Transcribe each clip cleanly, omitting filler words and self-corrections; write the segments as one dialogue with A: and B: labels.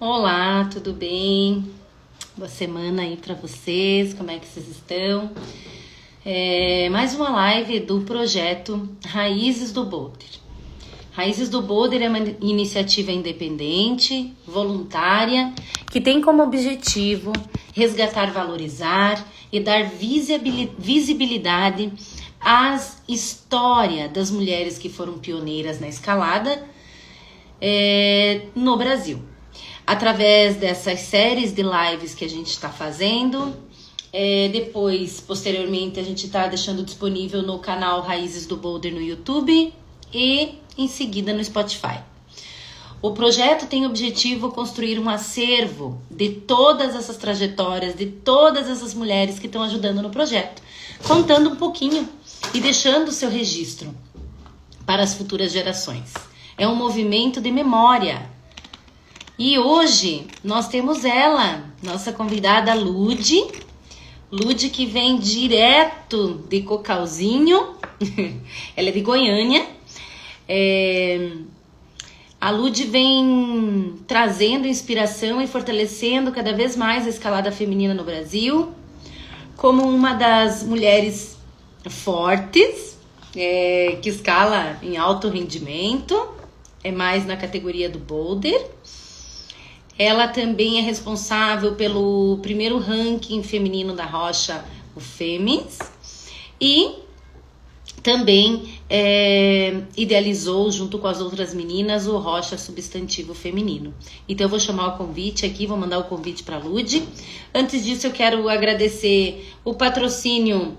A: Olá, tudo bem? Boa semana aí pra vocês, como é que vocês estão? Mais uma live do projeto Raízes do Boulder. Raízes do Boulder é uma iniciativa independente, voluntária, que tem como objetivo resgatar, valorizar e dar visibilidade às histórias das mulheres que foram pioneiras na escalada no Brasil. Através dessas séries de lives que a gente está fazendo, depois, posteriormente, a gente está deixando disponível no canal Raízes do Boulder no YouTube e em seguida no Spotify. O projeto tem o objetivo de construir um acervo de todas essas trajetórias, de todas essas mulheres que estão ajudando no projeto, contando um pouquinho e deixando o seu registro para as futuras gerações. É um movimento de memória. E hoje nós temos ela, nossa convidada Lude. Lude que vem direto de Cocalzinho. Ela é de Goiânia. A Lude vem trazendo inspiração e fortalecendo cada vez mais a escalada feminina no Brasil, como uma das mulheres fortes, que escala em alto rendimento, é mais na categoria do boulder. Ela também é responsável pelo primeiro ranking feminino da rocha, o Femis, e também idealizou, junto com as outras meninas, o Rocha Substantivo Feminino. Então eu vou chamar o convite aqui, vou mandar o convite para a Lude. Antes disso, eu quero agradecer o patrocínio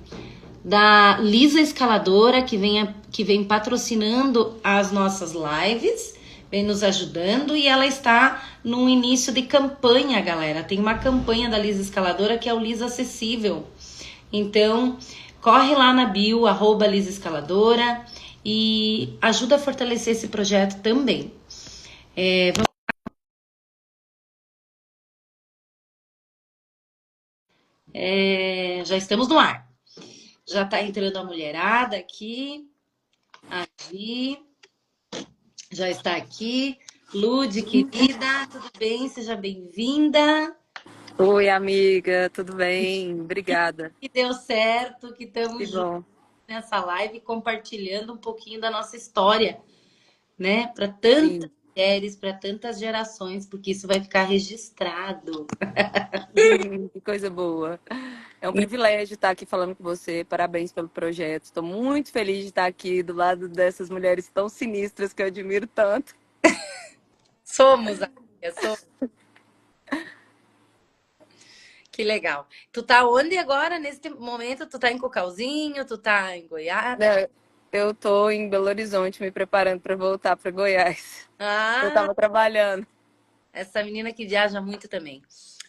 A: da Lisa Escaladora, que vem patrocinando as nossas lives, vem nos ajudando, e ela está no início de campanha, galera. Tem uma campanha da Lisa Escaladora que é o Lisa Acessível. Então, corre lá na bio, @Lisa Escaladora, e ajuda a fortalecer esse projeto também. Já estamos no ar. Já tá entrando a mulherada aqui. A Gi já está aqui. Lude, querida, tudo bem? Seja bem-vinda.
B: Oi, amiga, tudo bem? Obrigada.
A: Que deu certo, que
B: Que
A: estamos juntos
B: bom.
A: nessa live compartilhando um pouquinho da nossa história, né? Para tantas
B: Sim,
A: mulheres, para tantas gerações, porque isso vai ficar registrado.
B: que coisa boa. É um privilégio estar aqui falando com você. Parabéns pelo projeto. Estou muito feliz de estar aqui do lado dessas mulheres tão sinistras que eu admiro tanto.
A: Somos, amiga, somos. Que legal. Tu tá onde agora, nesse momento? Tu tá em Cocalzinho? Tu tá em Goiás?
B: Né, eu estou em Belo Horizonte me preparando para voltar para Goiás. Eu
A: Ah,
B: estava trabalhando.
A: essa menina que viaja muito também.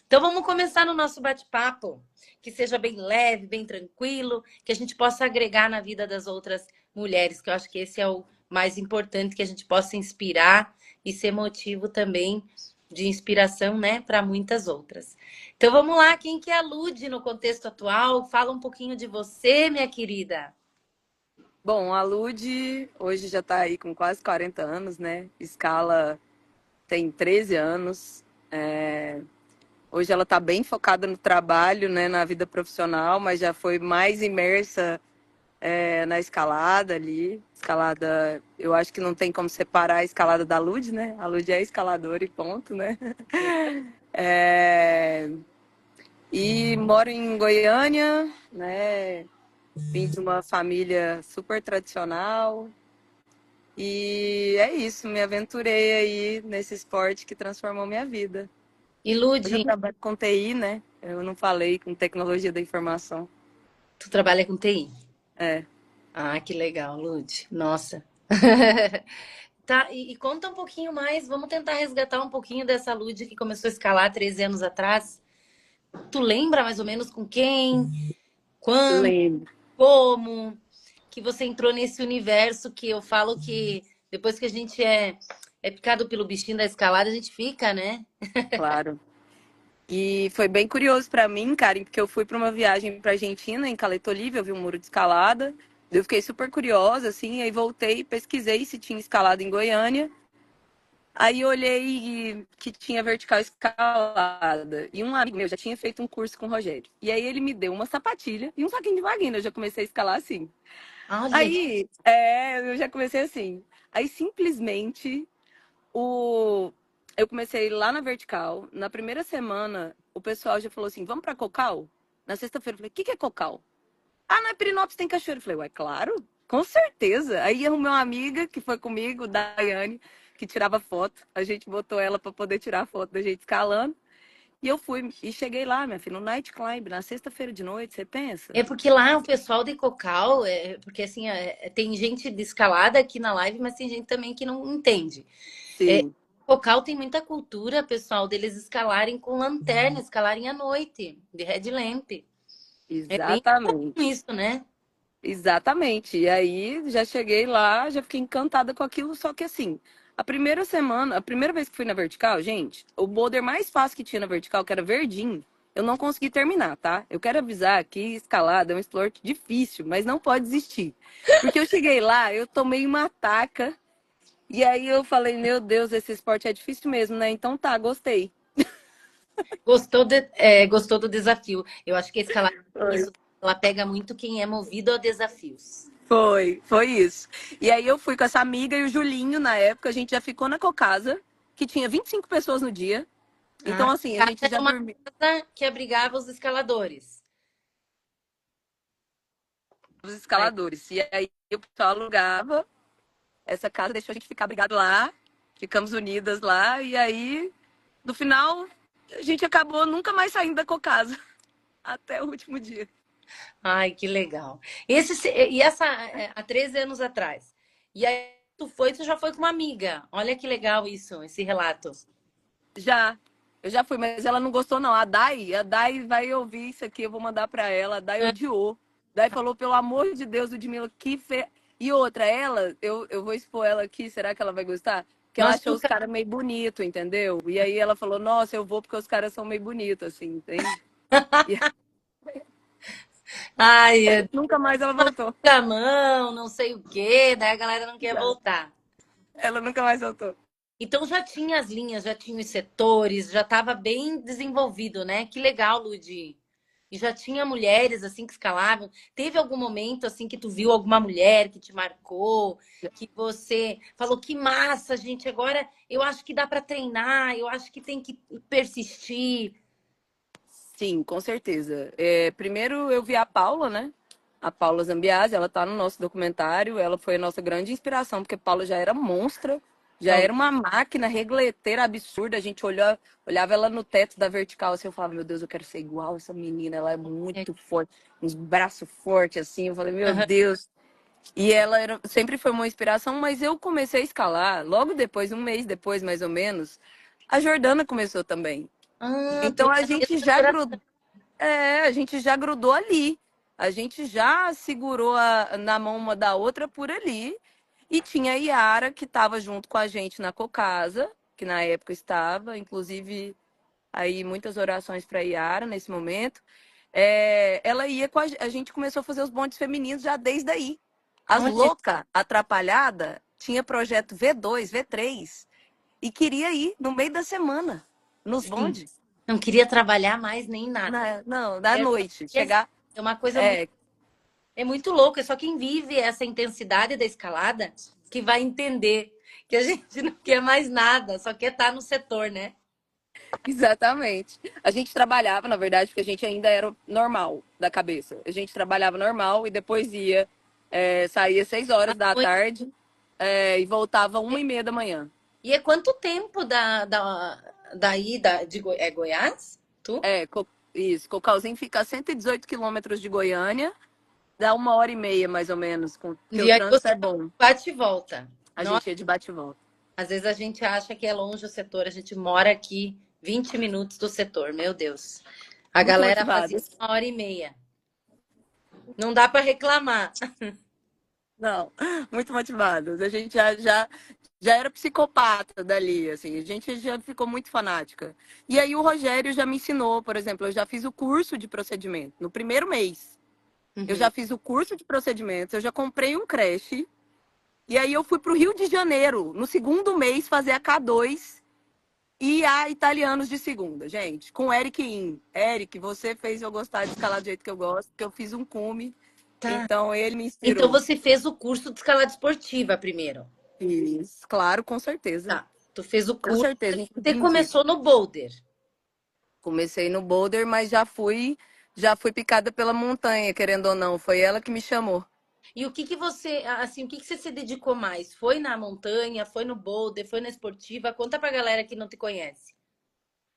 A: Então vamos começar no nosso bate-papo, que seja bem leve, bem tranquilo, que a gente possa agregar na vida das outras mulheres, que eu acho que esse é o mais importante, que a gente possa inspirar e ser motivo também de inspiração, né, para muitas outras. Então vamos lá, quem que alude no contexto atual? Fala um pouquinho de você, minha querida.
B: Bom, a Lud hoje já está aí com quase 40 anos, né? Escala tem 13 anos. Hoje ela está bem focada no trabalho, né, na vida profissional, mas já foi mais imersa na escalada ali. Escalada, eu acho que não tem como separar a escalada da Lud, né? A Lud é escaladora e ponto, né? É, e moro em Goiânia, né? Vim de uma família super tradicional. E é isso, me aventurei aí nesse esporte que transformou minha vida. Hoje eu
A: Ilude,
B: trabalho com TI, né? Eu não falei com tecnologia da informação.
A: tu trabalha com TI?
B: É.
A: Ah, que legal, Lude. Nossa. Tá, e conta um pouquinho mais, vamos tentar resgatar um pouquinho dessa Lude que começou a escalar 13 anos atrás. Tu lembra mais ou menos com quem, quando,
B: Lembro.
A: como, que você entrou nesse universo que eu falo que depois que a gente é picado pelo bichinho da escalada, a gente fica, né?
B: Claro. E foi bem curioso para mim, Karen, porque eu fui para uma viagem para Argentina, em Caleta Olívia, eu vi um muro de escalada. Eu fiquei super curiosa, assim, aí voltei, pesquisei se tinha escalada em Goiânia. Aí eu olhei que tinha vertical escalada. E um amigo meu já tinha feito um curso com o Rogério. E aí ele me deu uma sapatilha e um saquinho de vagina. Eu já comecei a escalar assim.
A: Olha,
B: Aí, eu já comecei assim. Aí simplesmente o... eu comecei lá na vertical. Na primeira semana, o pessoal já falou assim: vamos pra Cocal? Na sexta-feira eu falei: o que que é Cocal? Ah, na Pirinópolis tem cachoeira. Eu falei: ué, claro, com certeza. Aí arrumei uma amiga que foi comigo, Daiane, que tirava foto. A gente botou ela pra poder tirar foto da gente escalando. E eu fui e cheguei lá, minha filha, no night climb, na sexta-feira de noite, você pensa?
A: é porque lá o pessoal de Cocal, porque assim, tem gente de escalada aqui na live, mas tem gente também que não entende. É,
B: Sim,
A: Cocal tem muita cultura, pessoal, deles escalarem com lanterna, escalarem à noite, de headlamp. É bem comum
B: exatamente.
A: isso, né?
B: Exatamente. E aí já cheguei lá, já fiquei encantada com aquilo, só que assim, a primeira semana, a primeira vez que fui na vertical, gente, o boulder mais fácil que tinha na vertical, que era verdinho, eu não consegui terminar, tá? Eu quero avisar que escalada é um esporte difícil, mas não pode desistir. Porque eu cheguei lá, eu tomei uma taca, e aí eu falei, meu Deus, esse esporte é difícil mesmo, né? Então tá, gostei.
A: Gostou do desafio. Eu acho que a escalada tem isso, ela pega muito quem é movido a desafios.
B: Foi isso. E aí eu fui com essa amiga e o Julinho, na época, a gente já ficou na Cocasa, que tinha 25 pessoas no dia.
A: Ah,
B: Então, assim, a
A: casa
B: gente
A: era
B: já
A: uma
B: dormia
A: casa que abrigava os escaladores.
B: os
A: Ai,
B: escaladores. E aí o pessoal alugava essa casa, deixou a gente ficar brigado lá, ficamos unidas lá, e aí, no final, a gente acabou nunca mais saindo da Cocasa, até o último dia.
A: ai, que legal. E essa, há 13 anos atrás. E aí tu já foi com uma amiga. Olha que legal isso, esse relato.
B: Já, eu já fui, mas ela não gostou, não. A Dai vai ouvir isso aqui, eu vou mandar pra ela. A Dai odiou. A Dai falou, pelo amor de Deus, Ludmilla, que fe... E outra, eu vou expor ela aqui, será que ela vai gostar? Porque ela
A: Nós
B: achou os
A: nunca.
B: caras meio bonito, entendeu? E aí ela falou, nossa, eu vou porque os caras são meio bonitos, assim, entende? E
A: Ai,
B: nunca mais ela voltou.
A: a mão, não sei o quê, daí a galera não quer
B: Já.
A: voltar.
B: Ela nunca mais voltou.
A: Então já tinha as linhas, já tinha os setores, já estava bem desenvolvido, né? Que legal, Ludi. E já tinha mulheres assim que escalavam. Teve algum momento assim que tu viu alguma mulher que te marcou, que você falou que massa, gente, agora eu acho que dá para treinar, eu acho que tem que persistir.
B: Sim, com certeza. Primeiro eu vi a Paula, né? A Paula Zambiasi, ela tá no nosso documentário. Ela foi a nossa grande inspiração, porque a Paula já era monstra, já
A: Paulo.
B: era uma máquina regleteira absurda. A gente olhava ela no teto da vertical, assim, eu falava, meu Deus, eu quero ser igual essa menina, ela é muito forte, uns braços fortes, assim. Eu falei, meu
A: Aham.
B: Deus. E ela sempre foi uma inspiração, mas eu comecei a escalar logo depois, um mês depois, mais ou menos. A Jordana começou também.
A: Ah, tu
B: Então
A: é da mesma geração.
B: a gente já grudou ali. A gente já segurou na mão uma da outra por ali. E tinha a Yara, que estava junto com a gente na Cocasa, que na época estava, inclusive aí muitas orações para Yara nesse momento. Ela ia com a gente começou a fazer os bondes femininos já desde aí. As
A: Olha,
B: loucas, atrapalhada, tinha projeto V2, V3 e queria ir no meio da semana nos
A: sim.
B: bondes.
A: Não queria trabalhar mais nem nada.
B: Não, da
A: É,
B: noite.
A: é
B: Chegar.
A: é uma coisa muito,
B: É,
A: é muito louca. É só quem vive essa intensidade da escalada que vai entender que a gente não quer mais nada, só quer estar no setor, né?
B: exatamente. A gente trabalhava, na verdade, porque a gente ainda era normal da cabeça. A gente trabalhava normal e depois saía 6 horas da tarde, e voltava 1h30 da manhã.
A: E é quanto tempo daí é Goiás? Tu?
B: Isso. Cocalzinho fica a 118 quilômetros de Goiânia, dá 1h30 mais ou menos, porque o
A: E aí
B: trânsito
A: você
B: é bom.
A: bate e volta.
B: A gente ia de bate e volta.
A: Às vezes a gente acha que é longe o setor, a gente mora aqui 20 minutos do setor, meu Deus. A
B: Muito
A: galera fazia
B: motivadas.
A: 1h30. Não dá para reclamar.
B: Não, muito motivadas. A gente já era psicopata dali, assim, a gente já ficou muito fanática. E aí o Rogério já me ensinou, por exemplo, eu já fiz o curso de procedimento no primeiro mês. Eu
A: Uhum.
B: já fiz o curso de procedimentos, eu já comprei um creche E aí eu fui para o Rio de Janeiro, no segundo mês, fazer a K2 e a Italianos de segunda, gente, com Eric In. Eric, você fez eu gostar de escalar do jeito que eu gosto, porque eu fiz um cume,
A: Tá.
B: então ele me
A: Então
B: inspirou.
A: você fez o curso de escalada esportiva primeiro.
B: Fiz, claro, com certeza.
A: Tá. Tu fez o
B: Com
A: curso.
B: certeza,
A: Você
B: entendi.
A: começou no boulder.
B: Comecei no boulder, mas já fui picada pela montanha, querendo ou não. Foi ela que me chamou.
A: E o que que você, assim, o que que você se dedicou mais? Foi na montanha, foi no boulder, foi na esportiva? Conta pra galera que não te conhece.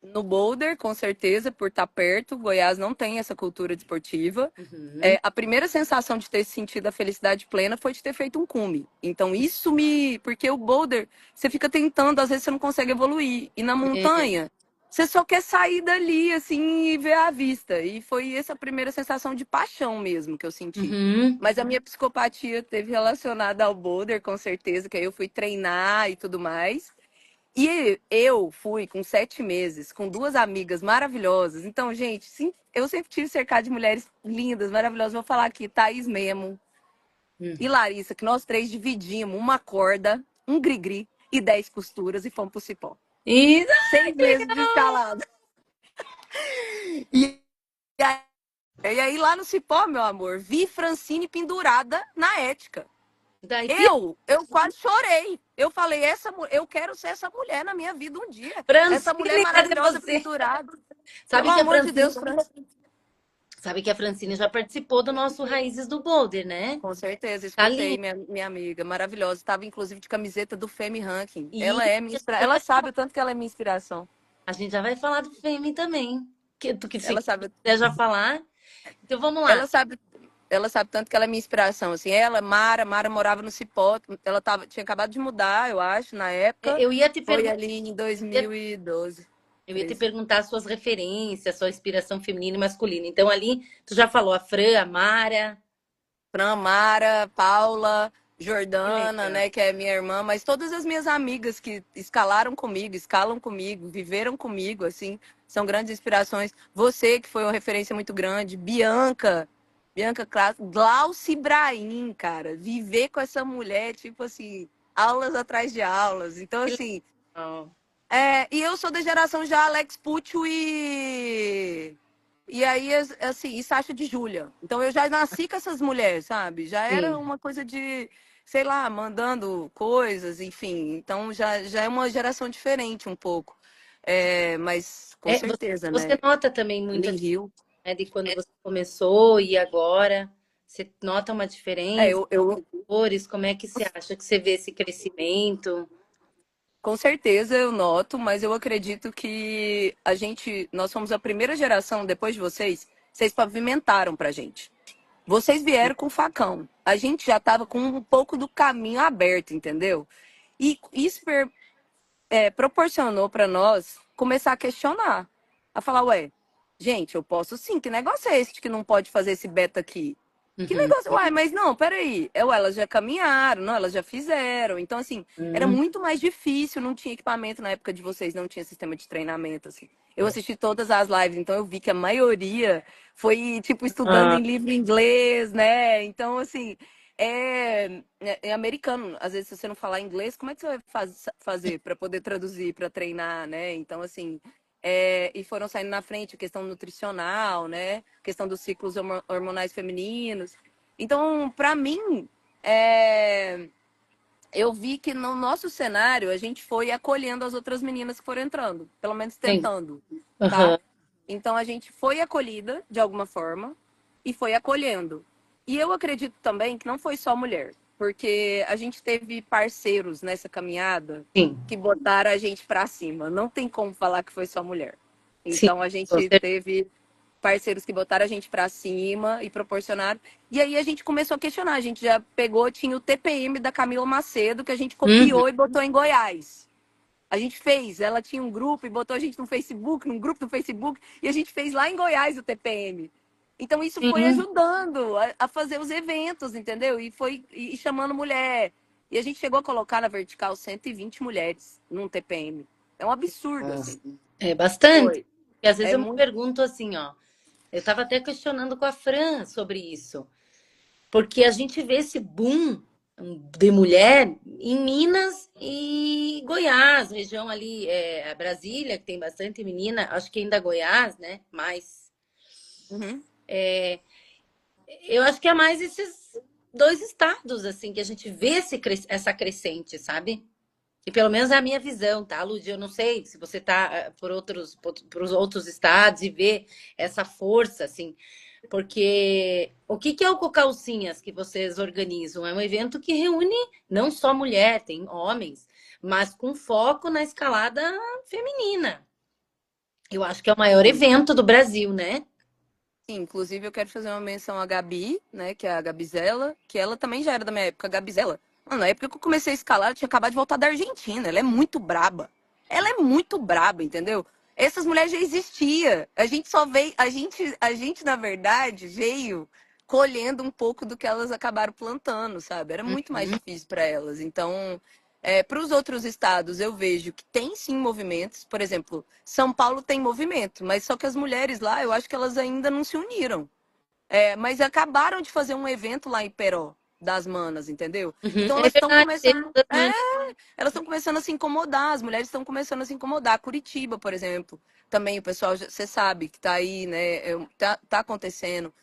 B: No boulder, com certeza, por estar perto. Goiás não tem essa cultura desportiva.
A: Uhum.
B: A primeira sensação de ter sentido a felicidade plena foi de ter feito um cume. Então, isso me. Porque o boulder, você fica tentando, às vezes você não consegue evoluir. E na
A: É.
B: montanha, você só quer sair dali, assim, e ver a vista. E foi essa a primeira sensação de paixão mesmo que eu senti.
A: Uhum.
B: Mas a minha psicopatia teve relacionada ao boulder, com certeza, que aí eu fui treinar e tudo mais. E eu fui com 7 meses, com duas amigas maravilhosas. Então, gente, sim, eu sempre tive cercado de mulheres lindas, maravilhosas. Vou falar aqui, Thaís Memo
A: Hum.
B: e Larissa, que nós três dividimos uma corda, um grigri e 10 costuras e fomos pro cipó.
A: E, ai,
B: 6 meses de escalada. E aí, lá no cipó, meu amor, vi Francine pendurada na ética.
A: daí,
B: Eu quase chorei. Eu falei, eu quero ser essa mulher na minha vida um dia. Essa mulher
A: Francine, cadê
B: maravilhosa
A: você?
B: pendurada. Pelo
A: Sabe que a
B: amor de
A: Francine,
B: Deus, França.
A: sabe que a Francine já participou do nosso Raízes do Boulder, né?
B: Com certeza,
A: Tá
B: escutei,
A: ali.
B: minha amiga, maravilhosa. Estava inclusive de camiseta do Femme Ranking.
A: E
B: Ela é minha inspiração. Ela sabe o tanto que ela é minha inspiração.
A: a gente já vai falar do Fêmea também. Que tu que se
B: Ela sabe,
A: quiser já falar. Então vamos lá.
B: ela sabe, ela sabe tanto que ela é minha inspiração. Assim, ela, Mara morava no Cipó. Ela tinha acabado de mudar, eu acho, na época.
A: Eu ia te
B: Foi
A: perguntar,
B: ali em 2012,
A: eu ia te
B: 13.
A: perguntar as suas referências, sua inspiração feminina e masculina. Então ali tu já falou a Fran, a Mara.
B: Fran, Mara, Paula,
A: Que
B: Jordana,
A: legal.
B: né, que é minha irmã, mas todas as minhas amigas que escalaram comigo, escalam comigo, viveram comigo, assim, são grandes inspirações. Você, que foi uma referência muito grande, Bianca Clássico, Glauci Brahim, cara, viver com essa mulher, tipo assim, aulas atrás de aulas. Então,
A: Que
B: assim,
A: legal.
B: e eu sou da geração já Alex Puccio e aí, assim, e Sasha de Júlia. Então eu já nasci com essas mulheres, sabe? Já era
A: Sim.
B: uma coisa de, sei lá, mandando coisas, enfim. Então já é uma geração diferente um pouco. Mas com
A: É,
B: certeza,
A: você
B: né?
A: nota também muito a
B: Lee
A: diferença,
B: Hill.
A: né, de quando você começou e agora? Você nota uma
B: É,
A: diferença?
B: eu
A: Cores, como é que você acha que você vê esse crescimento?
B: com certeza eu noto, mas eu acredito que nós fomos a primeira geração depois de vocês pavimentaram pra gente. Vocês vieram com facão. A gente já estava com um pouco do caminho aberto, entendeu? E isso proporcionou para nós começar a questionar. A falar, ué, gente, eu posso sim, que negócio é esse de que não pode fazer esse beta aqui? Que
A: Uhum.
B: negócio? Uai, mas não, peraí. Elas já caminharam, não, elas já fizeram. Então, assim, era
A: Uhum.
B: muito mais difícil, não tinha equipamento na época de vocês, não tinha sistema de treinamento, assim. Eu assisti todas as lives, então eu vi que a maioria foi, tipo, estudando
A: Ah,
B: em livro inglês, né? Então, assim, é americano. Às vezes, se você não falar inglês, como é que você vai fazer para poder traduzir, para treinar, né? Então, assim, e foram saindo na frente a questão nutricional, né? Questão dos ciclos hormonais femininos. Então, para mim, é, eu vi que no nosso cenário a gente foi acolhendo as outras meninas que foram entrando, pelo menos
A: entendi.
B: tentando, tá?
A: Aham.
B: Então a gente foi acolhida de alguma forma e foi acolhendo. E eu acredito também que não foi só mulher, porque a gente teve parceiros nessa caminhada
A: Sim,
B: que botaram a gente para cima. Não tem como falar que foi só mulher.
A: sim.
B: Então a gente
A: Você...
B: teve parceiros que botaram a gente para cima e proporcionaram. E aí a gente começou a questionar. A gente já pegou, tinha o TPM da Camila Macedo, que a gente
A: Uhum.
B: copiou e botou em Goiás. A gente fez, ela tinha um grupo e botou a gente no Facebook, num grupo do Facebook, e a gente fez lá em Goiás o TPM. Então isso foi
A: Sim.
B: ajudando a fazer os eventos, entendeu? E foi chamando mulher. E a gente chegou a colocar na vertical 120 mulheres num TPM. É um absurdo, assim.
A: É bastante.
B: Foi.
A: E às vezes
B: É
A: eu me
B: muito.
A: pergunto assim, ó. Eu estava até questionando com a Fran sobre isso. Porque a gente vê esse boom. de mulher em Minas e Goiás, região ali, a Brasília, que tem bastante menina, acho que ainda Goiás, né? Mas
B: Uhum.
A: eu acho que é mais esses dois estados, assim, que a gente vê essa crescente, sabe? E pelo menos é a minha visão, tá, Lud? Eu não sei se você tá por os outros estados e vê essa força, assim, porque o que que é o Cocalcinhas que vocês organizam? É um evento que reúne não só mulher, tem homens, mas com foco na escalada feminina. Eu acho que é o maior
B: Sim.
A: evento do Brasil, né?
B: Sim, inclusive eu quero fazer uma menção à Gabi, né, que é a Gabizela, que ela também já era da minha época, a Gabizela. Mano, na época que eu comecei a escalar, ela tinha acabado de voltar da Argentina, ela é muito braba. Ela é muito braba, entendeu? Essas mulheres já existiam. A gente só veio, a gente na verdade veio colhendo um pouco do que elas acabaram plantando, sabe? Era muito mais
A: Uhum.
B: difícil para elas. Então, para os outros estados, eu vejo que tem sim movimentos. Por exemplo, São Paulo tem movimento, mas só que as mulheres lá, eu acho que elas ainda não se uniram. Mas acabaram de fazer um evento lá em Peró, das manas, entendeu?
A: Uhum.
B: Então
A: É
B: elas estão
A: verdade.
B: começando. Elas estão começando a se incomodar, as mulheres estão começando a se incomodar. Curitiba, por exemplo, também o pessoal, você sabe que tá aí, né? Tá acontecendo.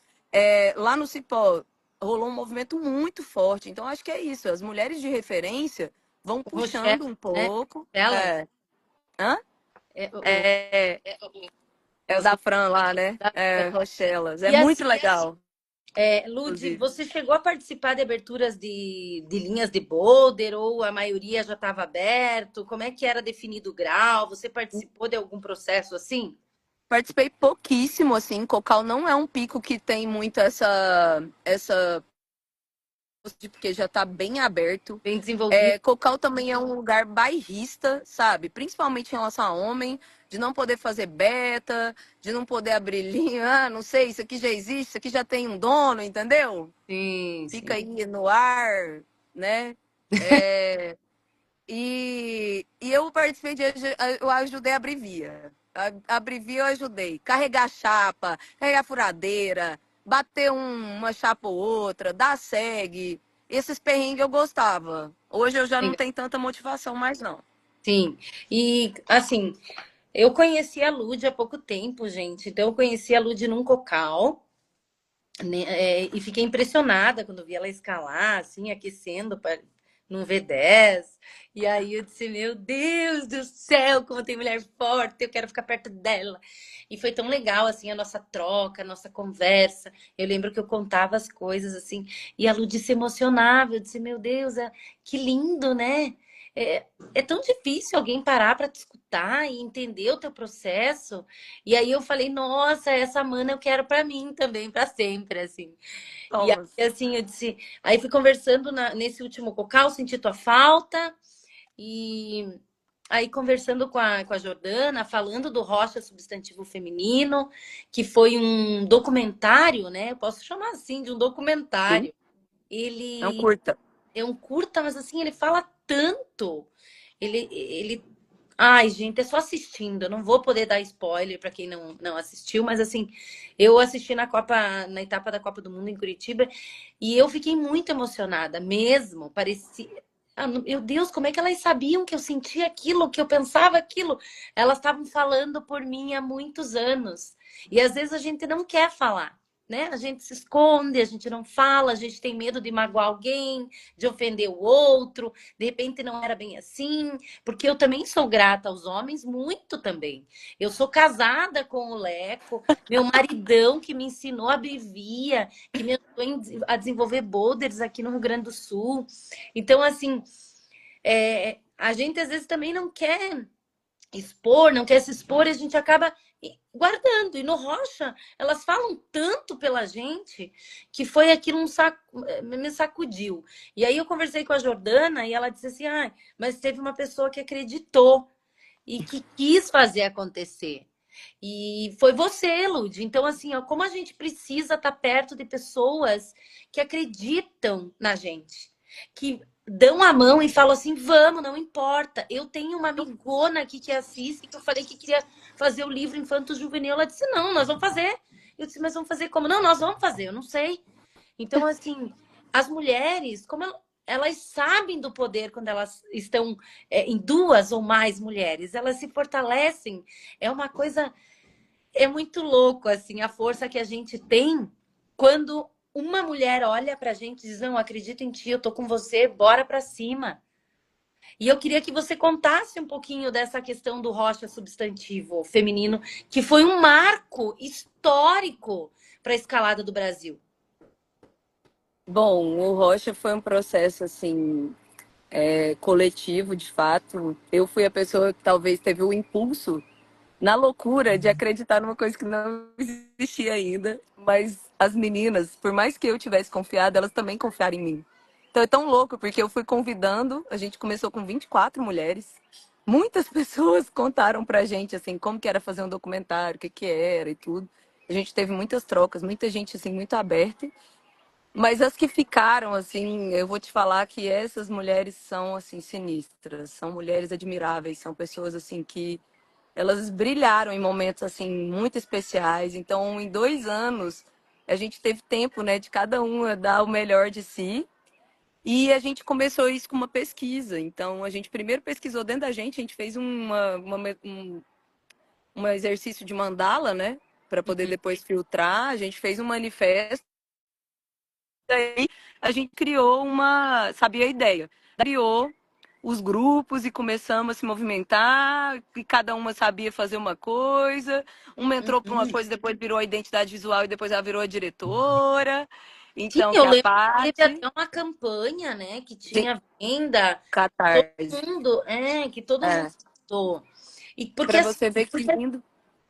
B: Lá no Cipó rolou um movimento muito forte. Então acho que é isso. As mulheres de referência vão
A: O Rochelle,
B: puxando um
A: né?
B: pouco.
A: Elas.
B: Hã?
A: É,
B: É, é o da Fran lá, né? É, Rochelas. É
A: e
B: muito
A: assim,
B: legal,
A: Lud,
B: inclusive.
A: você chegou a participar de aberturas de linhas de boulder ou a maioria já estava aberto? Como é que era definido o grau? Você participou de algum processo assim?
B: Participei pouquíssimo, assim. Cocal não é um pico que tem muito essa porque já tá bem aberto.
A: Bem desenvolvido?
B: Cocal também é um lugar bairrista, sabe? Principalmente em relação a homem, de não poder fazer beta, de não poder abrir linha. Ah, não sei, isso aqui já existe, isso aqui já tem um dono, entendeu?
A: Sim,
B: Fica
A: sim.
B: aí no ar, né? É, e eu participei eu ajudei a Brivia. A Brivia eu ajudei. Carregar chapa, carregar furadeira, bater uma chapa ou outra, dar segue. Esses perrengues eu gostava. Hoje eu já não
A: Legal.
B: tenho tanta motivação mais, não.
A: Sim. E assim, eu conheci a Lud há pouco tempo, gente. Então eu conheci a Lud num cocal. Né, e fiquei impressionada quando vi ela escalar, assim, aquecendo num V10. E aí eu disse, meu Deus do céu, como tem mulher forte, eu quero ficar perto dela. E foi tão legal, assim, a nossa troca, a nossa conversa. Eu lembro que eu contava as coisas, assim, e a Ludi se emocionava. Eu disse, meu Deus, que lindo, né? É, é tão difícil alguém parar para te escutar e entender o teu processo. E aí eu falei, nossa, essa mana eu quero para mim também, para sempre, assim. E aí,
B: Thomas.
A: assim, eu disse, aí fui conversando nesse último cocal, senti tua falta, e aí conversando com a Jordana, falando do Rocha Substantivo Feminino, que foi um documentário, né? Eu posso chamar assim de um
B: Sim,
A: documentário.
B: não
A: Ele
B: curta.
A: é um curta, mas assim, ele fala tanto. Ele Ai, gente, é só assistindo. Eu não vou poder dar spoiler para quem não assistiu, mas assim, eu assisti na etapa da Copa do Mundo em Curitiba e eu fiquei muito emocionada mesmo. Parecia. Meu Deus, como é que elas sabiam que eu sentia aquilo, que eu pensava aquilo? Elas estavam falando por mim há muitos anos. E às vezes a gente não quer falar, né? A gente se esconde, a gente não fala, a gente tem medo de magoar alguém, de ofender o outro. De repente não era bem assim. Porque eu também sou grata aos homens, muito também. Eu sou casada com o Leco, meu maridão que me ensinou a brivia, que me ajudou a desenvolver boulders aqui no Rio Grande do Sul. Então, assim, a gente às vezes também não quer expor, não quer se expor, e a gente acaba guardando. E no Rocha, elas falam tanto pela gente que foi aquilo me sacudiu. E aí eu conversei com a Jordana e ela disse assim: ah, mas teve uma pessoa que acreditou e que quis fazer acontecer. E foi você, Lud. Então, assim, ó, como a gente precisa estar perto de pessoas que acreditam na gente, que dão a mão e falam assim: vamos, não importa. Eu tenho uma amigona aqui que assiste, que eu falei que queria fazer o livro Infanto Juvenil. Ela disse: não, nós vamos fazer. Eu disse: mas vamos fazer como? Não, nós vamos fazer, eu não sei. Então, assim, as mulheres, como elas sabem do poder quando elas estão em duas ou mais mulheres. Elas se fortalecem. É uma coisa, é muito louco, assim, a força que a gente tem quando uma mulher olha pra gente e diz: Não, acredito em ti, eu tô com você, bora pra cima. E eu queria que você contasse um pouquinho dessa questão do rocha substantivo feminino, que foi um marco histórico para a escalada do Brasil.
B: Bom, o Rocha foi um processo assim coletivo, de fato. Eu fui a pessoa que talvez teve o impulso na loucura de acreditar numa coisa que não existia ainda, mas as meninas, por mais que eu tivesse confiado, elas também confiaram em mim. Então é tão louco, porque eu fui convidando, a gente começou com 24 mulheres, muitas pessoas contaram pra gente, assim, como que era fazer um documentário, o que que era e tudo. A gente teve muitas trocas, muita gente, assim, muito aberta, mas as que ficaram, assim, eu vou te falar que essas mulheres são, assim, sinistras, são mulheres admiráveis, são pessoas, assim, que elas brilharam em momentos assim muito especiais. Então, em 2 anos, a gente teve tempo, né, de cada uma dar o melhor de si. E a gente começou isso com uma pesquisa. Então, a gente primeiro pesquisou dentro da gente, a gente fez um exercício de mandala, né, para poder
A: Uhum,
B: depois filtrar. A gente fez um manifesto. Daí a gente criou sabia a ideia. Criou os grupos e começamos a se movimentar, e cada uma sabia fazer uma coisa. Uma entrou para uma
A: uhum.
B: coisa, depois virou a identidade visual e depois ela virou a diretora.
A: Sim,
B: Então,
A: eu
B: que é a
A: lembro que teve
B: parte
A: até uma campanha, né, que
B: de
A: tinha venda, todo
B: catarse.
A: mundo, que todo mundo
B: É,
A: usou. E porque
B: para
A: assim,
B: você ver que lindo.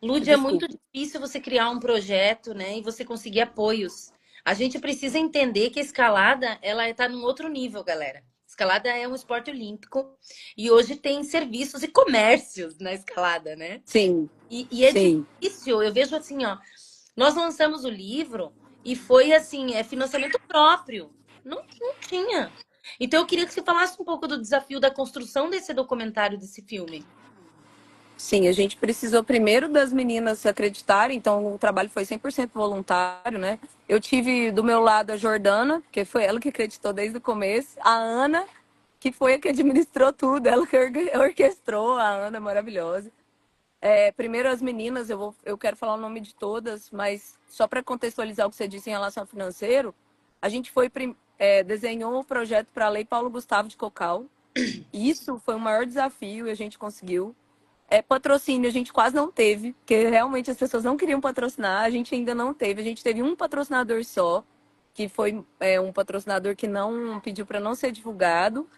A: Lud, é muito
B: Desculpa.
A: difícil você criar um projeto, né, e você conseguir apoios. A gente precisa entender que a escalada, ela está num outro nível, galera. Escalada é um esporte olímpico e hoje tem serviços e comércios na escalada, né?
B: Sim,
A: E é
B: sim.
A: difícil. Eu vejo assim, ó, nós lançamos o livro e foi assim, financiamento próprio. Não tinha. Então eu queria que você falasse um pouco do desafio da construção desse documentário, desse filme.
B: Sim, a gente precisou primeiro das meninas se acreditarem, então o trabalho foi 100% voluntário, né? Eu tive do meu lado a Jordana, que foi ela que acreditou desde o começo, a Ana, que foi a que administrou tudo, ela que orquestrou, a Ana maravilhosa. Primeiro as meninas, eu quero falar o nome de todas, mas só para contextualizar o que você disse em relação ao financeiro, a gente desenhou o projeto para a Lei Paulo Gustavo de Cocal, e isso foi o maior desafio e a gente conseguiu. Patrocínio a gente quase não teve, porque realmente as pessoas não queriam patrocinar, a gente ainda não teve. A gente teve um patrocinador só, que foi um patrocinador que não pediu para não ser divulgado.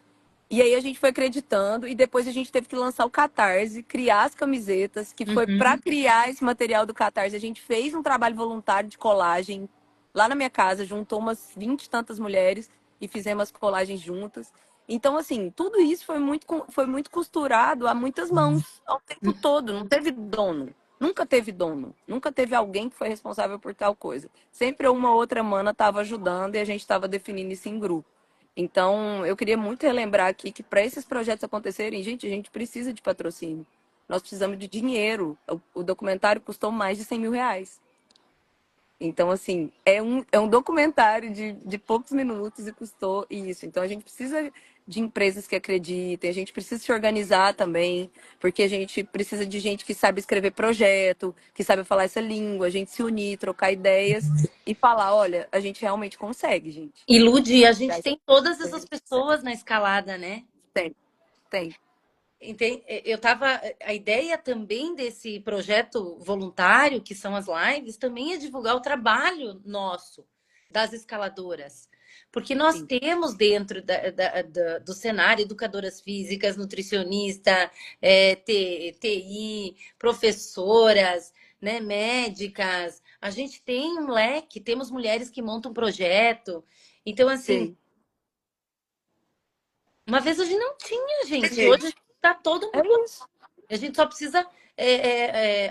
B: E aí a gente foi acreditando e depois a gente teve que lançar o Catarse, criar as camisetas, que foi para
A: Uhum.
B: criar esse material do Catarse. A gente fez um trabalho voluntário de colagem lá na minha casa, juntou umas 20 e tantas mulheres e fizemos as colagens juntas. Então, assim, tudo isso foi muito costurado a muitas mãos ao tempo todo, não teve dono. Nunca teve dono, nunca teve alguém que foi responsável por tal coisa. Sempre uma outra mana estava ajudando e a gente estava definindo isso em grupo. Então, eu queria muito relembrar aqui que para esses projetos acontecerem, gente, a gente precisa de patrocínio. Nós precisamos de dinheiro. O documentário custou mais de 100 mil reais. Então, assim, é um documentário de poucos minutos e custou isso. Então, a gente precisa de empresas que acreditem, a gente precisa se organizar também, porque a gente precisa de gente que sabe escrever projeto, que sabe falar essa língua, a gente se unir, trocar ideias e falar, olha, a gente realmente consegue, gente.
A: Ilude, a gente tem todas essas pessoas na escalada, né?
B: Tem, tem.
A: Eu tava. A ideia também desse projeto voluntário, que são as lives, também é divulgar o trabalho nosso, das escaladoras. Porque nós
B: Sim,
A: temos dentro do cenário educadoras físicas, nutricionista, TI, professoras, né, médicas. A gente tem um leque, temos mulheres que montam projeto. Então, assim,
B: sim.
A: uma vez a gente não tinha, gente. Hoje está todo
B: É
A: mundo.
B: isso.
A: A gente só precisa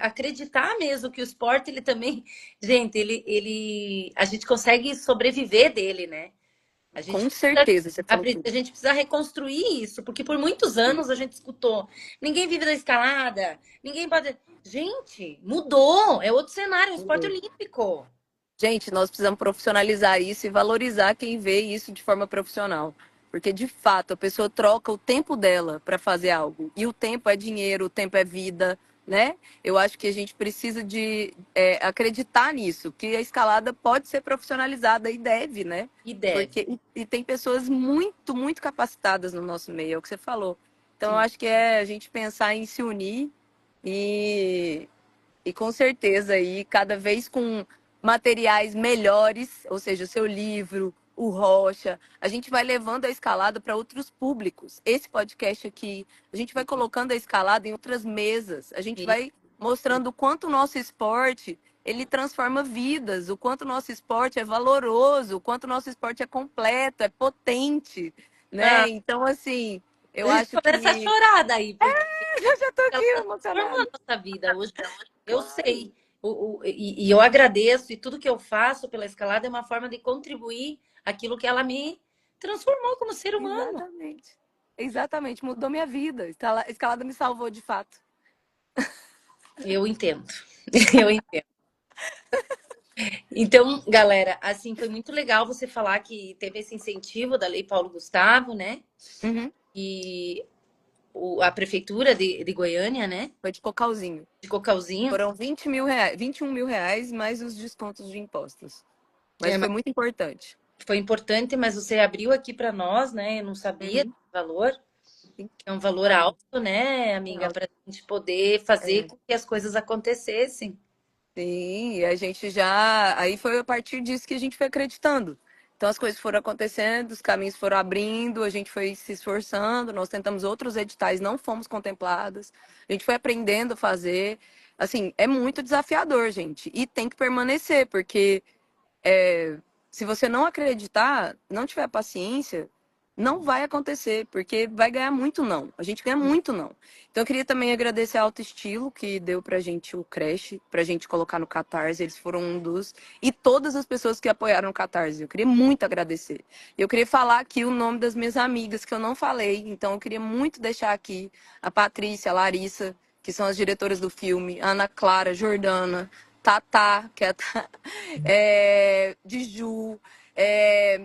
A: acreditar mesmo que o esporte, ele também, gente, a gente consegue sobreviver dele, né? A gente
B: Com
A: precisa,
B: certeza, você falou tudo.
A: a gente precisa reconstruir isso, porque por muitos anos a gente escutou, ninguém vive da escalada, ninguém pode. Gente, mudou, é outro cenário, é um esporte olímpico.
B: Gente, nós precisamos profissionalizar isso e valorizar quem vê isso de forma profissional. Porque, de fato, a pessoa troca o tempo dela para fazer algo. E o tempo é dinheiro, o tempo é vida, né? Eu acho que a gente precisa de acreditar nisso, que a escalada pode ser profissionalizada e deve, né?
A: E deve.
B: Porque e tem pessoas muito, muito capacitadas no nosso meio, é o que você falou. Então, eu
A: Sim.
B: acho que é a gente pensar em se unir e, e com certeza aí, cada vez com materiais melhores, ou seja, o seu livro, o Rocha, a gente vai levando a escalada para outros públicos. Esse podcast aqui, a gente vai colocando a escalada em outras mesas. A gente
A: Isso.
B: vai mostrando o quanto o nosso esporte ele transforma vidas, o quanto o nosso esporte é valoroso, o quanto o nosso esporte é completo, é potente,
A: Ah,
B: né? Então, assim,
A: a
B: eu
A: gente
B: acho
A: começa a
B: que
A: chorar daí, porque
B: eu já tô aqui
A: ela está transformando
B: emocionada.
A: a nossa vida. Hoje eu
B: Claro.
A: sei. E eu agradeço, e tudo que eu faço pela escalada é uma forma de contribuir aquilo que ela me transformou como ser humano.
B: Exatamente. Exatamente, mudou minha vida. Escalada me salvou de fato.
A: Eu entendo. Eu entendo. Então, galera, assim, foi muito legal você falar que teve esse incentivo da Lei Paulo Gustavo, né?
B: Uhum.
A: E a prefeitura de Goiânia, né?
B: Foi de cocalzinho.
A: De Cocalzinho.
B: Foram 20 mil reais, 21 mil reais mais os descontos de impostos. Mas
A: É,
B: foi
A: mas
B: muito importante.
A: foi importante, mas você abriu aqui para nós, né? Eu não sabia
B: Uhum.
A: desse valor,
B: Sim.
A: que é um valor
B: Não,
A: alto, né, amiga,
B: não.
A: para a gente poder fazer
B: É.
A: com que as coisas acontecessem.
B: Sim, e a gente já. Aí foi a partir disso que a gente foi acreditando. Então as coisas foram acontecendo, os caminhos foram abrindo, a gente foi se esforçando, nós tentamos outros editais, não fomos contemplados. A gente foi aprendendo a fazer. Assim, é muito desafiador, gente. E tem que permanecer, porque se você não acreditar, não tiver paciência, não vai acontecer, porque vai ganhar muito não. A gente ganha muito não. Então eu queria também agradecer a Auto Estilo, que deu pra gente o creche, pra gente colocar no Catarse. Eles foram um dos. E todas as pessoas que apoiaram o Catarse. Eu queria muito agradecer. Eu queria falar aqui o nome das minhas amigas, que eu não falei. Então eu queria muito deixar aqui a Patrícia, a Larissa, que são as diretoras do filme, a Ana Clara, Jordana, Tatá, que é a Diju, é,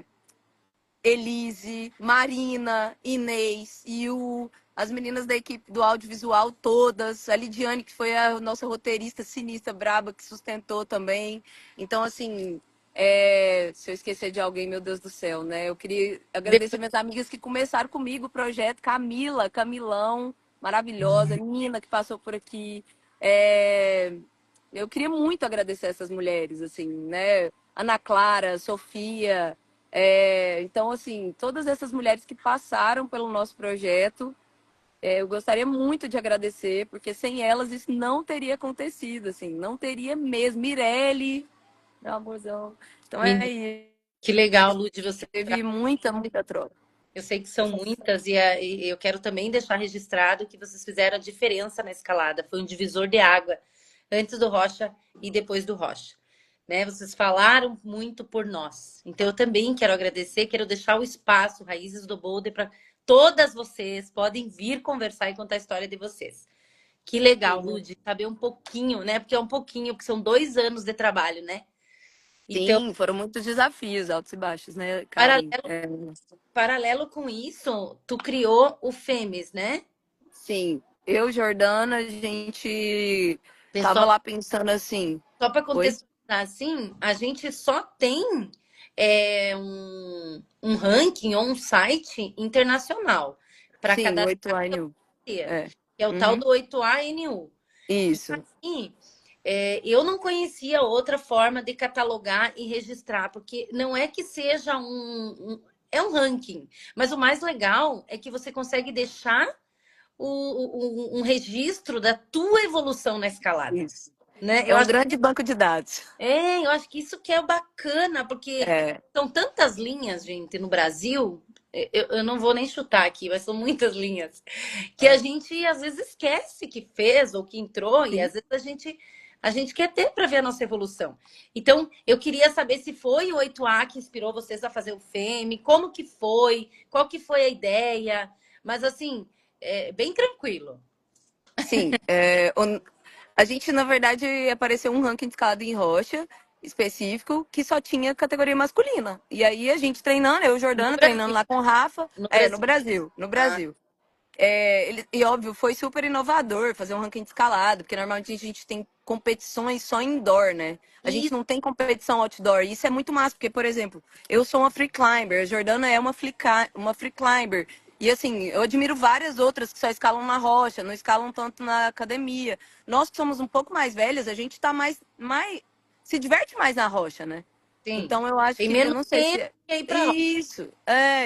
B: Elise, Marina, Inês, Yu, as meninas da equipe do audiovisual todas, a Lidiane, que foi a nossa roteirista sinistra, braba, que sustentou também. Então, assim, se eu esquecer de alguém, meu Deus do céu, né? Eu queria agradecer minhas amigas que começaram comigo o projeto, Camila, Camilão, maravilhosa, Nina, que passou por aqui. Eu queria muito agradecer essas mulheres, assim, né? Ana Clara, Sofia, então, assim, todas essas mulheres que passaram pelo nosso projeto, eu gostaria muito de agradecer, porque sem elas isso não teria acontecido, assim, não teria mesmo. Mirelle, meu amorzão. Então é
A: Menina,
B: isso.
A: que legal, Lu, de você.
B: Teve muita, muita troca.
A: Eu sei que são muitas e eu quero também deixar registrado que vocês fizeram a diferença na escalada. Foi um divisor de água antes do Rocha e depois do Rocha. Né? Vocês falaram muito por nós. Então eu também quero agradecer, quero deixar o espaço Raízes do Boulder para todas vocês podem vir conversar e contar a história de vocês. Que legal,
B: Sim,
A: Lud, saber um pouquinho, né? Porque é um pouquinho, porque são 2 anos de trabalho, né? Então,
B: sim, foram muitos desafios, altos e baixos, né, Karen?
A: paralelo, paralelo com isso, tu criou o Fêmeas, né?
B: Sim, eu, Jordana, a gente tava
A: Pessoal,
B: lá pensando assim,
A: só para
B: oi?
A: contextualizar assim, a gente só tem um ranking ou um site internacional para
B: Sim,
A: cadastrar
B: 8ANU.
A: categoria,
B: É.
A: que é o tal
B: Uhum.
A: do 8ANU.
B: Isso.
A: E eu não conhecia outra forma de catalogar e registrar, porque não é que seja é um ranking, mas o mais legal é que você consegue deixar um registro da tua evolução na escalada,
B: Isso.
A: né?
B: É um grande banco de dados.
A: Eu acho que isso que é bacana, porque
B: É,
A: são tantas linhas, gente, no Brasil. Eu não vou nem chutar aqui, mas são muitas linhas que a gente às vezes esquece que fez ou que entrou, e
B: sim.
A: às vezes a gente quer ter para ver a nossa evolução. Então, eu queria saber se foi o 8A que inspirou vocês a fazer o FEME, como que foi, qual que foi a ideia, mas assim, bem tranquilo.
B: Sim. A gente, na verdade, apareceu um ranking de escalada em rocha. específico que só tinha categoria masculina. E aí a gente treinando, eu e
A: No
B: Jordana treinando
A: Brasil.
B: lá com o Rafa,
A: No
B: no
A: Brasil.
B: Brasil, no
A: Ah,
B: Brasil. E óbvio, foi super inovador fazer um ranking de escalada, porque normalmente a gente tem competições só indoor, né? A gente
A: isso,
B: não tem competição outdoor. E isso é muito massa, porque, por exemplo, eu sou uma free climber, a Jordana é uma free climber. E assim, eu admiro várias outras que só escalam na rocha, não escalam tanto na academia. Nós que somos um pouco mais velhas, a gente tá se diverte mais na rocha, né?
A: sim.
B: Então eu acho
A: Tem
B: que, eu
A: menos
B: não sei se
A: tempo
B: é
A: que ir pra roça.
B: isso.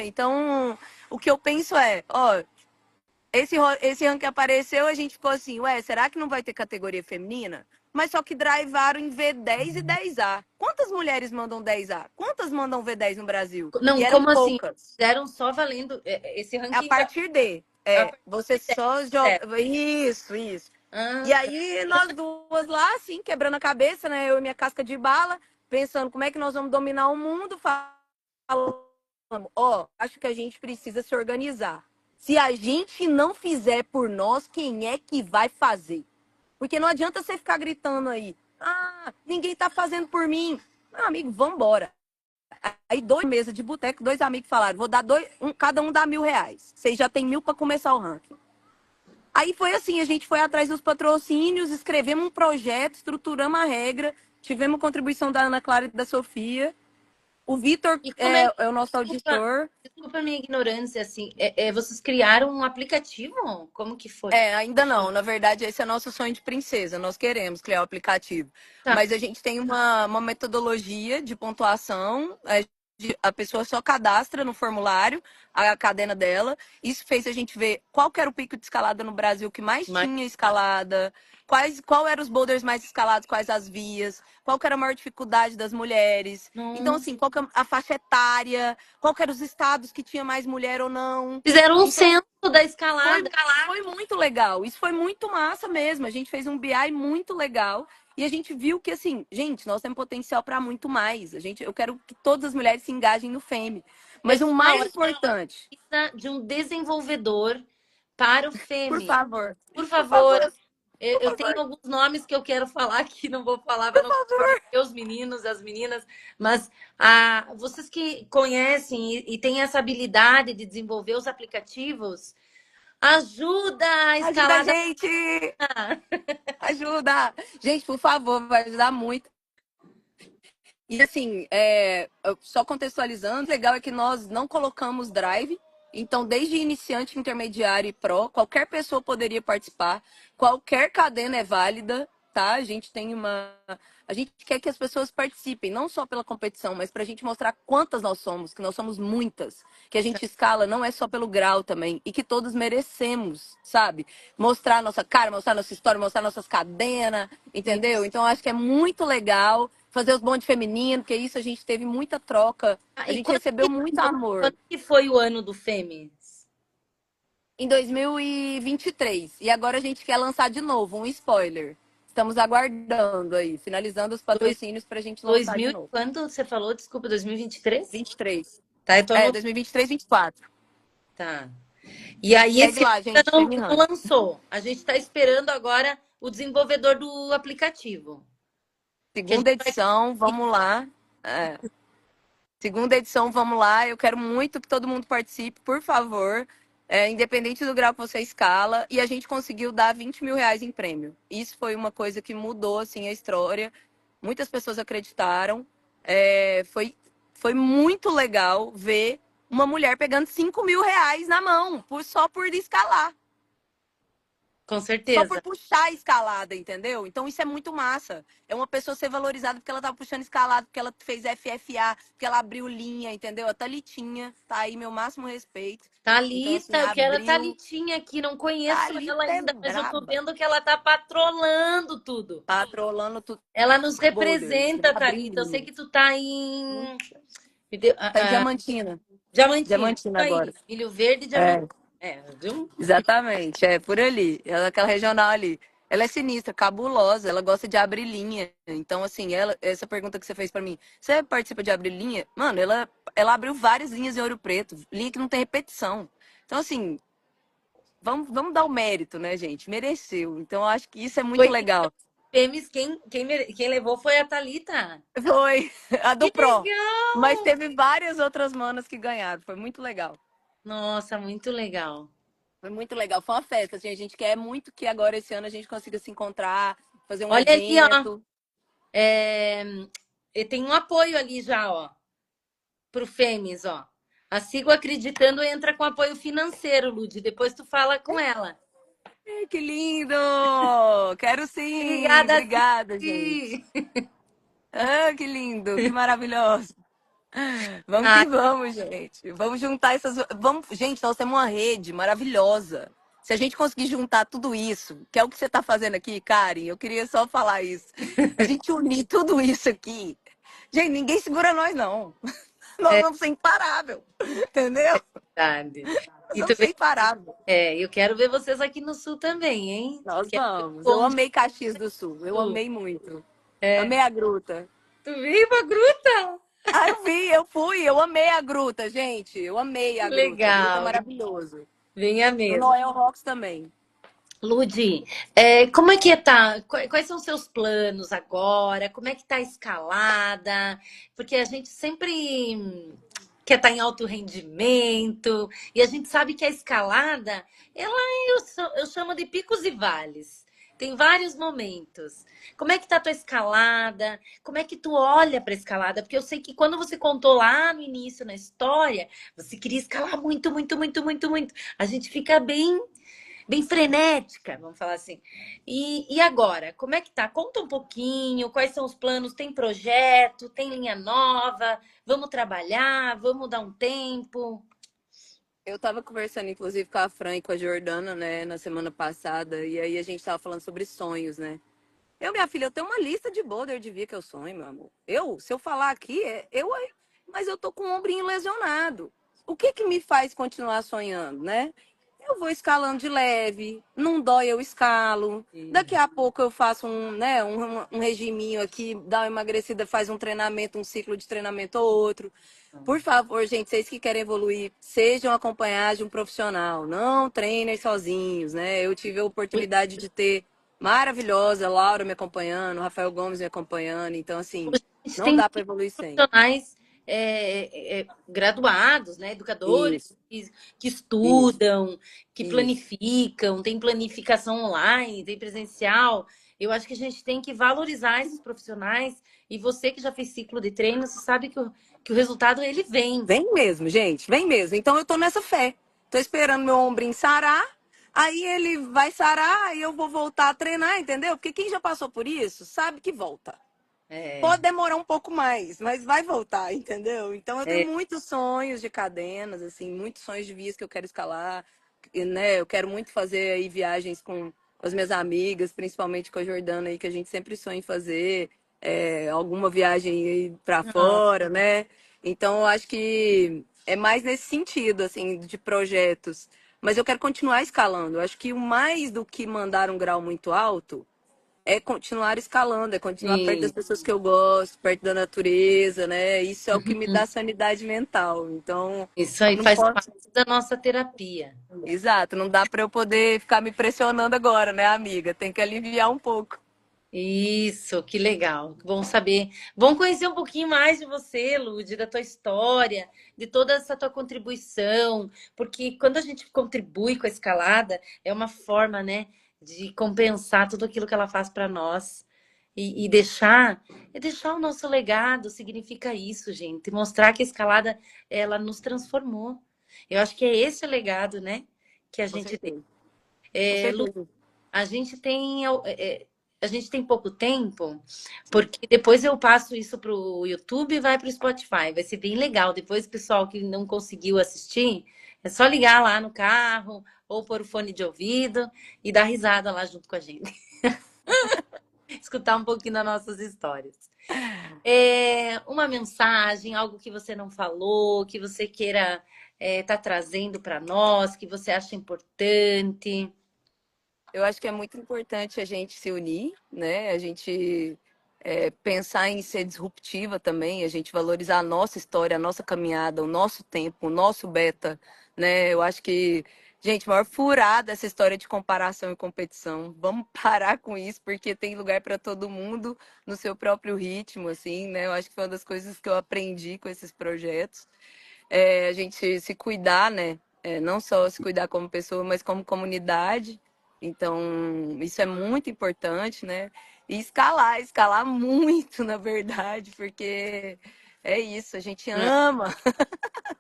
B: Então o que eu penso é, ó, esse ranking apareceu, a gente ficou assim, ué, será que não vai ter categoria feminina? Mas só que drivaram em V10 e 10A. Quantas mulheres mandam 10A? Quantas mandam V10 no Brasil? E
A: Não,
B: eram
A: como assim?
B: poucas.
A: Fizeram só valendo. Esse
B: A
A: ranking
B: partir de.
A: a partir
B: Você
A: de 10,
B: só
A: certo.
B: joga. Isso. E
A: Ah, tá.
B: aí, nós duas lá, assim, quebrando a cabeça, né? Eu e minha casca de bala, pensando como é que nós vamos dominar o mundo, falando, ó, acho que a gente precisa se organizar. Se a gente não fizer por nós, quem é que vai fazer? Porque não adianta você ficar gritando aí, ah, ninguém tá fazendo por mim. Meu amigo, vambora. Aí, 2 mesas de boteco, 2 amigos falaram, vou dar cada um dá R$ 1.000. Vocês já tem 1.000 para começar o ranking. Aí foi assim, a gente foi atrás dos patrocínios, escrevemos um projeto, estruturamos a regra, tivemos contribuição da Ana Clara e da Sofia. O Vitor
A: E como é que.
B: é o nosso
A: Desculpa,
B: auditor.
A: desculpa a minha ignorância, assim. Vocês criaram um aplicativo? Como que foi?
B: Ainda não. Na verdade, esse é nosso sonho de princesa. Nós queremos criar o aplicativo.
A: Tá,
B: Mas a gente tem uma metodologia de pontuação. A pessoa só cadastra no formulário a cadena dela. Isso fez a gente ver qual que era o pico de escalada no Brasil que mais
A: mas
B: tinha escalada, qual eram os boulders mais escalados, quais as vias, qual que era a maior dificuldade das mulheres. Então,
A: não.
B: assim, qual que é a faixa etária, qual que eram os estados que tinha mais mulher ou não.
A: Fizeram um
B: Então,
A: censo da
B: foi,
A: escalada.
B: foi muito legal. Isso foi muito massa mesmo. A gente fez um BI muito legal. E a gente viu que, assim, gente, nós temos potencial para muito mais. Eu quero que todas as mulheres se engajem no FEME. Mas o
A: Pessoal,
B: mais
A: a gente
B: importante,
A: precisa de um desenvolvedor para o
B: por
A: FEME.
B: favor,
A: Por
B: por
A: favor,
B: favor, por
A: eu tenho
B: favor,
A: alguns nomes que eu quero falar aqui, não vou falar para
B: por
A: não
B: favor.
A: comprometer os meninos, as meninas, mas vocês que conhecem e têm essa habilidade de desenvolver os aplicativos, ajuda a
B: Ajuda a
A: escalada.
B: gente! Ajuda! Gente, por favor, vai ajudar muito. E assim, só contextualizando, o legal é que nós não colocamos drive. Então, desde iniciante, intermediário e pro, qualquer pessoa poderia participar. Qualquer cadena é válida, tá? A gente quer que as pessoas participem, não só pela competição, mas para a gente mostrar quantas nós somos, que nós somos muitas. Que a gente escala não é só pelo grau também. E que todos merecemos, sabe? Mostrar nossa cara, mostrar nossa história, mostrar nossas cadenas, entendeu?
A: Isso.
B: Então, acho que é muito legal fazer os bondes femininos, porque isso a gente teve muita troca, a
A: E
B: gente recebeu muito amor.
A: quando que foi o ano do FEME?
B: Em 2023. E agora a gente quer lançar de novo, um spoiler. Estamos aguardando aí, finalizando os
A: Dois,
B: patrocínios para a gente
A: dois
B: lançar de
A: mil,
B: novo.
A: quando você falou? Desculpa, 2023?
B: 23.
A: Tá, eu tô no.
B: 2023, 24.
A: Tá. E aí
B: Segue
A: esse
B: lá,
A: ainda
B: gente,
A: não
B: Femiran.
A: lançou. A gente está esperando agora o desenvolvedor do aplicativo. Que a gente
B: Segunda
A: vai.
B: edição, vamos lá. É. Segunda edição, vamos lá. Eu quero muito que todo mundo participe, por favor. Independente do grau que você escala. E a gente conseguiu dar R$ 20.000 em prêmio. Isso foi uma coisa que mudou assim, a história. Muitas pessoas acreditaram. Foi muito legal ver uma mulher pegando R$ 5.000 na mão, só por escalar.
A: Com
B: Só por
A: certeza.
B: puxar a escalada, entendeu? Então isso é muito massa. É uma pessoa ser valorizada porque ela tava puxando escalada, porque ela fez FFA, porque ela abriu linha, entendeu? A Thalitinha, tá aí meu máximo respeito. Então, assim,
A: Thalita, eu quero a
B: abriu.
A: Thalitinha aqui. Não conheço ela
B: Thalita é
A: ainda, mas eu tô
B: braba.
A: vendo que ela tá patrolando tudo.
B: Patrolando tudo.
A: Ela nos
B: Boulders.
A: representa,
B: Abriu
A: Thalita. Eu sei
B: linha.
A: que tu tá em. Me deu-
B: Tá em Diamantina.
A: Diamantina. Isso
B: Diamantina agora.
A: aí. Milho Verde e Diamantina.
B: É.
A: Viu?
B: Exatamente, por ali. Ela é aquela regional ali. Ela é sinistra, cabulosa, ela gosta de abrir linha. Então, assim, essa pergunta que você fez pra mim, você participa de abrir linha? Mano, ela abriu várias linhas em Ouro Preto, linha que não tem repetição. Então, assim, vamos dar o mérito, né, gente? Mereceu. Então, eu acho que isso é muito
A: Foi,
B: legal.
A: Fêmeas, quem levou foi a Thalita.
B: Foi a
A: Que
B: do Pro. Mas
A: legal!
B: teve várias outras manas que ganharam. Foi muito legal.
A: Nossa, muito legal.
B: Foi muito legal. Foi uma festa. Assim, a gente quer muito que agora, esse ano, a gente consiga se encontrar, fazer um
A: Olha ali, ó.
B: evento.
A: É, e tem um apoio ali já, ó, pro Fêmeas, ó. A Sigo Acreditando entra com apoio financeiro, Lud. Depois tu fala com ela.
B: Ai, que lindo! Quero sim!
A: Obrigada,
B: Obrigada, gente.
A: Sim.
B: Ah, que lindo! Que maravilhoso! Vamos
A: Ah,
B: que vamos, gente. Vamos juntar essas. Vamos... Gente, nós temos uma rede maravilhosa. Se a gente conseguir juntar tudo isso, que é o que você está fazendo aqui, Karen, eu queria só falar isso. A gente unir tudo isso aqui. Gente, ninguém segura nós, não. Nós
A: é
B: vamos ser imparável. Entendeu?
A: verdade.
B: Nós
A: E tu
B: vamos ser imparável.
A: eu quero ver vocês aqui no Sul também, hein?
B: Nós
A: Quero ver
B: vamos.
A: o
B: Eu
A: bonde
B: amei Caxias do Sul. Eu
A: do Sul.
B: amei muito.
A: É.
B: Amei a gruta.
A: Tu veio pra gruta?
B: Ah, eu vi, eu fui, eu amei a gruta, gente. Eu amei
A: Que
B: a gruta. A gruta é
A: legal.
B: maravilhoso.
A: Venha
B: No
A: mesmo.
B: Noel Rocks também.
A: Ludi, como é que tá? Quais são os seus planos agora? Como é que tá a escalada? Porque a gente sempre quer estar em alto rendimento e a gente sabe que a escalada, eu chamo de picos e vales. Tem vários momentos. Como é que tá a tua escalada? Como é que tu olha para a escalada? Porque eu sei que quando você contou lá no início na história, você queria escalar muito, muito, muito, muito, muito. A gente fica bem frenética, vamos falar assim. E agora, como é que tá? Conta um pouquinho, quais são os planos? Tem projeto, tem linha nova? Vamos trabalhar, vamos dar um tempo.
B: Eu tava conversando, inclusive, com a Fran e com a Jordana, né, na semana passada, e aí a gente tava falando sobre sonhos, né? Minha filha, eu tenho uma lista de boulder de via que eu sonho, meu amor. Se eu falar aqui, mas eu tô com o ombrinho lesionado. O que que me faz continuar sonhando, né? Eu vou escalando de leve, não dói, eu escalo. Daqui a pouco eu faço um regiminho aqui, dá uma emagrecida, faz um treinamento, um ciclo de treinamento ou outro. Por favor, gente, vocês que querem evoluir, sejam acompanhados de um profissional, não treinem sozinhos, né? Eu tive a oportunidade de ter maravilhosa, Laura me acompanhando, Rafael Gomes me acompanhando, então assim,
A: Hoje a gente
B: não
A: tem
B: dá para evoluir sem.
A: profissionais graduados, né? Educadores
B: Isso,
A: que
B: isso,
A: estudam, que
B: isso.
A: planificam, tem planificação online, tem presencial. Eu acho que a gente tem que valorizar esses profissionais. E você que já fez ciclo de treino, você sabe que o resultado ele vem.
B: Vem mesmo, gente, vem mesmo. Então eu tô nessa fé. Tô esperando meu ombrinho sarar, aí ele vai sarar, aí eu vou voltar a treinar, entendeu? Porque quem já passou por isso sabe que volta.
A: É,
B: Pode demorar um pouco mais, mas vai voltar, entendeu? Então eu tenho
A: é,
B: muitos sonhos de cadenas, assim, muitos sonhos de vias que eu quero escalar, e, né? Eu quero muito fazer aí viagens com as minhas amigas, principalmente com a Jordana aí, que a gente sempre sonha em fazer, alguma viagem aí para
A: não,
B: fora, né? Então eu acho que é mais nesse sentido, assim, de projetos. Mas eu quero continuar escalando. Eu acho que o mais do que mandar um grau muito alto é continuar escalando, é continuar perto das
A: sim.
B: pessoas que eu gosto, perto da natureza, né? Isso é o que me
A: Uhum.
B: dá sanidade mental. Então,
A: Isso aí
B: não
A: faz parte
B: posso.
A: da nossa terapia.
B: Exato, não dá para eu poder ficar me pressionando agora, né, amiga? Tem que aliviar um pouco.
A: Isso, que legal. Bom saber. Bom conhecer um pouquinho mais de você, Lud, da tua história, de toda essa tua contribuição, porque quando a gente contribui com a escalada, é uma forma, né, de compensar tudo aquilo que ela faz para nós e deixar o nosso legado, significa isso, gente, mostrar que a escalada ela nos transformou. Eu acho que é esse o legado, né, que a
B: Com
A: gente tem.
B: certeza. Com certeza.
A: A gente a gente tem pouco tempo, porque depois eu passo isso para o YouTube e vai para o Spotify. Vai ser bem legal. Depois, pessoal que não conseguiu assistir, é só ligar lá no carro ou pôr o fone de ouvido e dar risada lá junto com a gente. Escutar um pouquinho das nossas histórias. Uma mensagem, algo que você não falou, que você queira tá trazendo para nós, que você acha importante.
B: Eu acho que é muito importante a gente se unir, né? A gente pensar em ser disruptiva também, a gente valorizar a nossa história, a nossa caminhada, o nosso tempo, o nosso beta, né? Eu acho que Gente, maior furada essa história de comparação e competição. Vamos parar com isso, porque tem lugar para todo mundo no seu próprio ritmo, assim, né? Eu acho que foi uma das coisas que eu aprendi com esses projetos. É a gente se cuidar, né? É, não só se cuidar como pessoa, mas como comunidade. Então, isso é muito importante, né? E escalar muito, na verdade, porque é isso, a gente ama.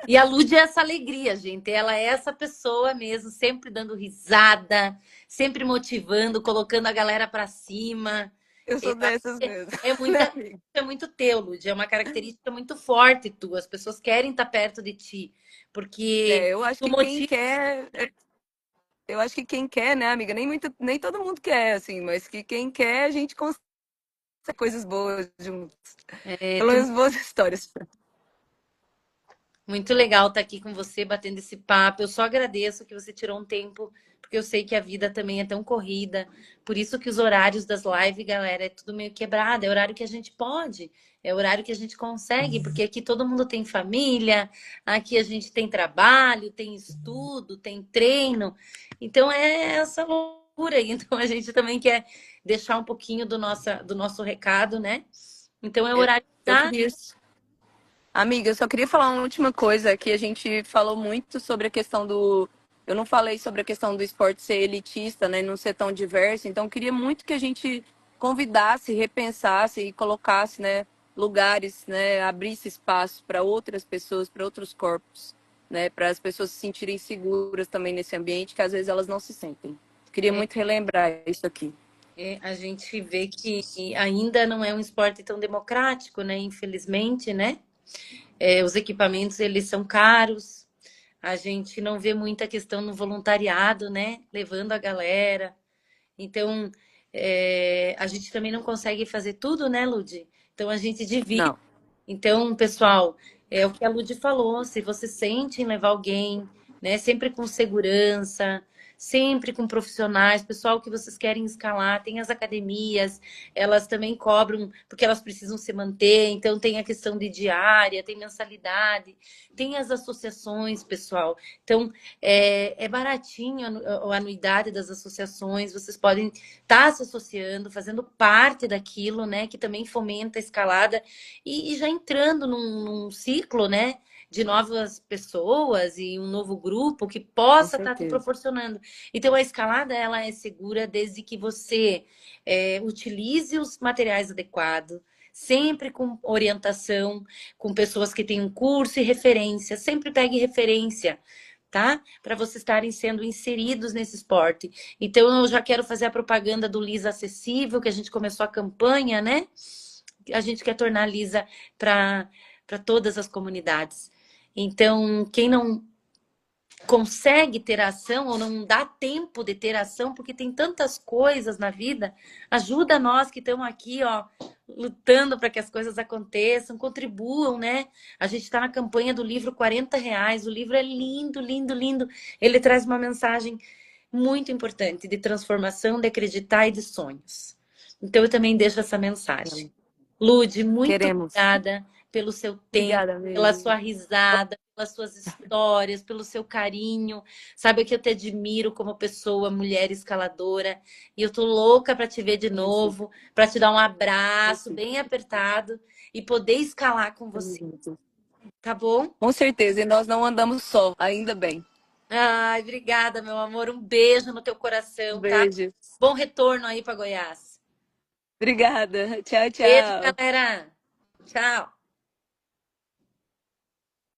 A: E a Lud é essa alegria, gente. Ela é essa pessoa mesmo, sempre dando risada, sempre motivando, colocando a galera pra cima.
B: Eu sou dessas
A: É,
B: mesmo,
A: é
B: né,
A: muita,
B: amiga?
A: é muito teu, Lud. É uma característica muito forte tua. As pessoas querem estar perto de ti,
B: É,
A: porque
B: eu acho
A: tu
B: que quem
A: motiva.
B: quer, eu acho que quem quer, né, amiga? Nem todo mundo quer, assim, mas que quem quer, a gente consegue coisas boas juntos.
A: É,
B: Pelo menos boas histórias.
A: muito legal estar aqui com você, batendo esse papo. Eu só agradeço que você tirou um tempo, porque eu sei que a vida também é tão corrida. Por isso que os horários das lives, galera, é tudo meio quebrado. É horário que a gente pode, é horário que a gente consegue, porque aqui todo mundo tem família, aqui a gente tem trabalho, tem estudo, tem treino. Então é essa loucura aí. Então a gente também quer deixar um pouquinho do nosso recado, né? Então é o horário que
B: Eu
A: dá.
B: queria. Amiga, eu só queria falar uma última coisa, que a gente falou muito sobre a questão do. Eu não falei sobre a questão do esporte ser elitista, né? Não ser tão diverso. Então, eu queria muito que a gente convidasse, repensasse e colocasse, né, lugares, né, abrisse espaço para outras pessoas, para outros corpos, né, para as pessoas se sentirem seguras também nesse ambiente, que às vezes elas não se sentem. Queria muito relembrar isso aqui.
A: A gente vê que ainda não é um esporte tão democrático, né? Infelizmente, né? Os equipamentos eles são caros. A gente não vê muita questão no voluntariado, né? Levando a galera. Então, a gente também não consegue fazer tudo, né, Lud? Então a gente divide.
B: Não,
A: Então, pessoal, é o que a Lud falou. Se você sente em levar alguém, né, sempre com segurança, sempre com profissionais, pessoal que vocês querem escalar, tem as academias, elas também cobram, porque elas precisam se manter, então tem a questão de diária, tem mensalidade, tem as associações, pessoal. Então, é baratinho a anuidade das associações, vocês podem estar se associando, fazendo parte daquilo, né, que também fomenta a escalada e já entrando num ciclo, né, de novas pessoas e um novo grupo que
B: com
A: possa estar te
B: certeza.
A: proporcionando. Então, a escalada, ela é segura desde que você utilize os materiais adequados, sempre com orientação, com pessoas que têm um curso e referência. Sempre pegue referência, tá? Para vocês estarem sendo inseridos nesse esporte. Então, eu já quero fazer a propaganda do Lisa Acessível, que a gente começou a campanha, né? A gente quer tornar a Lisa para todas as comunidades. Então, quem não consegue ter ação ou não dá tempo de ter ação, porque tem tantas coisas na vida, ajuda nós que estamos aqui, ó, lutando para que as coisas aconteçam, contribuam, né? A gente está na campanha do livro R$ 40. O livro é lindo, lindo, lindo. Ele traz uma mensagem muito importante de transformação, de acreditar e de sonhos. Então eu também deixo essa mensagem. Lude, muito
B: Queremos.
A: obrigada pelo seu tempo,
B: Obrigada,
A: pela
B: amiga.
A: sua risada, pelas suas histórias, pelo seu carinho. Sabe que eu te admiro como pessoa, mulher escaladora, e eu tô louca para te ver de
B: Isso.
A: novo, para te dar um abraço bem apertado e poder escalar com você, tá bom?
B: Com certeza, e nós não andamos só, ainda bem.
A: Ai, obrigada, meu amor. Um beijo no teu
B: Um
A: coração, tá?
B: beijo.
A: Bom retorno aí para Goiás.
B: Obrigada. Tchau,
A: Beijo,
B: tchau.
A: galera. Tchau.